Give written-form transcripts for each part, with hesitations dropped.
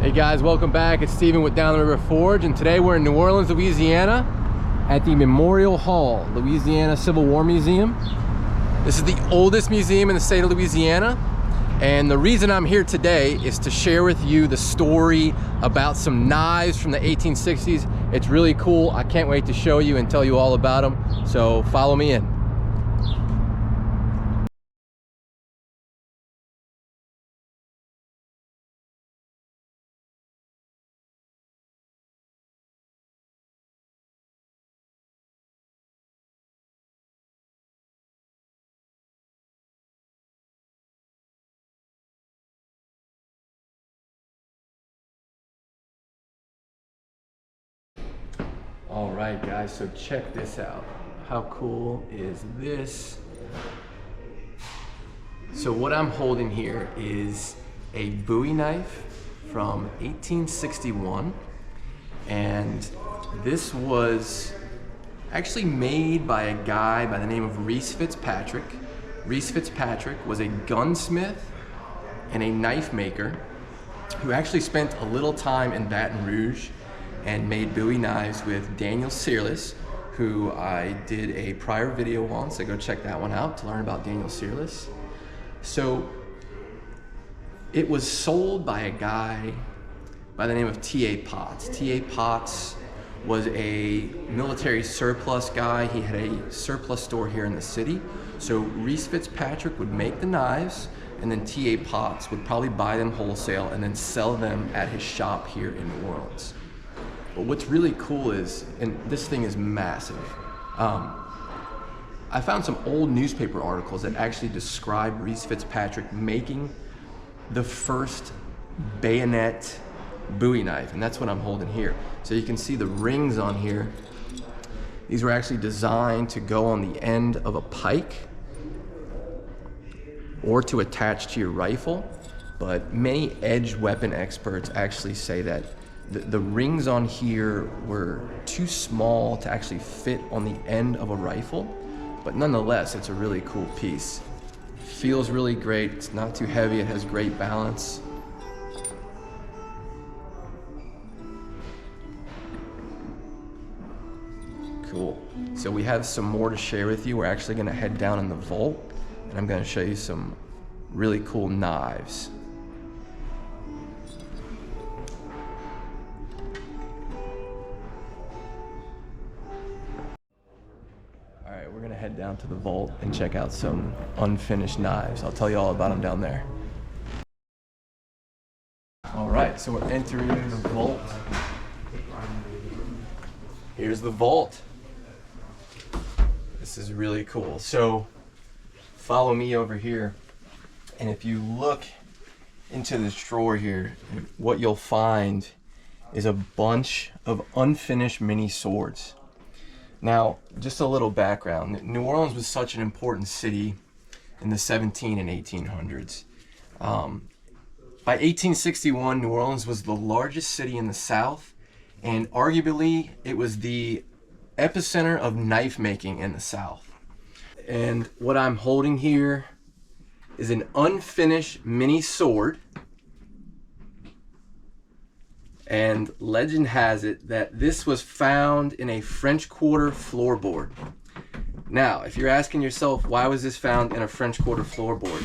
Hey guys, welcome back. It's Steven with Down the River Forge, and today we're in New Orleans, Louisiana at the Memorial Hall, Louisiana Civil War Museum. This is the oldest museum in the state of Louisiana, and the reason I'm here today is to share with you the story about some knives from the 1860s. It's really cool. I can't wait to show you and tell you all about them, so follow me in. All right, guys, so check this out. How cool is this? So what I'm holding here is a Bowie knife from 1861, and this was actually made by a guy by the name of Reese Fitzpatrick. Reese Fitzpatrick was a gunsmith and a knife maker who actually spent a little time in Baton Rouge and made Bowie knives with Daniel Searles, who I did a prior video on, so go check that one out to learn about Daniel Searles. So it was sold by a guy by the name of T.A. Potts. T.A. Potts was a military surplus guy. He had a surplus store here in the city. So Reese Fitzpatrick would make the knives, and then T.A. Potts would probably buy them wholesale and then sell them at his shop here in New Orleans. But what's really cool is, and this thing is massive, I found some old newspaper articles that actually describe Reese Fitzpatrick making the first bayonet Bowie knife, and that's what I'm holding here. So you can see the rings on here. These were actually designed to go on the end of a pike or to attach to your rifle, but many edge weapon experts actually say that the rings on here were too small to actually fit on the end of a rifle, but nonetheless, it's a really cool piece. Feels really great, it's not too heavy, it has great balance. Cool. So we have some more to share with you. We're actually gonna head down in the vault, and I'm gonna show you some really cool knives. We're gonna head down to the vault and check out some unfinished knives. I'll tell you all about them down there. All right, so we're entering the vault. Here's the vault. This is really cool. So follow me over here, and if you look into this drawer here, what you'll find is a bunch of unfinished mini swords. Now, just a little background. New Orleans was such an important city in the 17 and 1800s. By 1861, New Orleans was the largest city in the South, and arguably it was the epicenter of knife making in the South. And what I'm holding here is an unfinished mini sword. And legend has it that this was found in a French Quarter floorboard. Now, if you're asking yourself, why was this found in a French Quarter floorboard?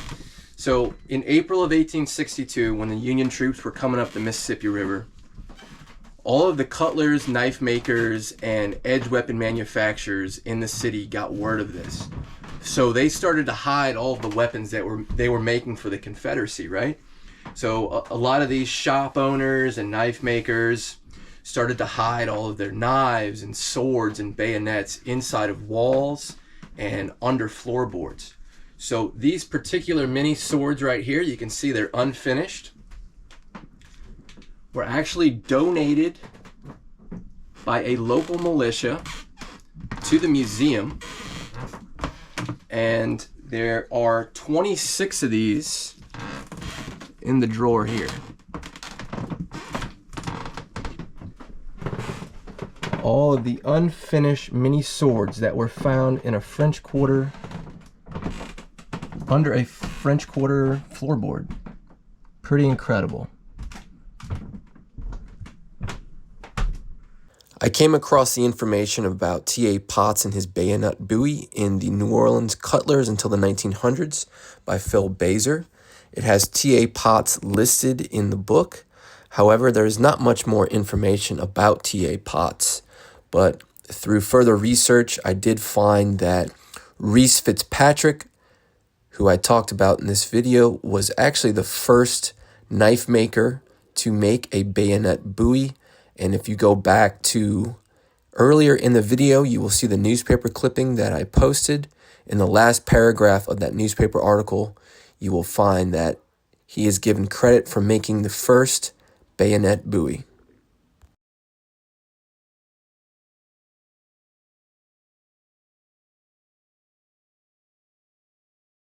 So in April of 1862, when the Union troops were coming up the Mississippi River, all of the cutlers, knife makers, and edge weapon manufacturers in the city got word of this. So they started to hide all of the weapons that they were making for the Confederacy, right? So a lot of these shop owners and knife makers started to hide all of their knives and swords and bayonets inside of walls and under floorboards. So these particular mini swords right here, you can see they're unfinished, were actually donated by a local militia to the museum, and there are 26 of these in the drawer here. All of the unfinished mini swords that were found in a French Quarter, under a French Quarter floorboard. Pretty incredible. I came across the information about T.A. Potts and his bayonet Bowie in the New Orleans Cutlers until the 1900s by Phil Bazer. It has T.A. Potts listed in the book. However, there is not much more information about T.A. Potts, but through further research, I did find that Reese Fitzpatrick, who I talked about in this video, was actually the first knife maker to make a bayonet Bowie. And if you go back to earlier in the video, you will see the newspaper clipping that I posted. In the last paragraph of that newspaper article, you will find that he is given credit for making the first bayonet Bowie.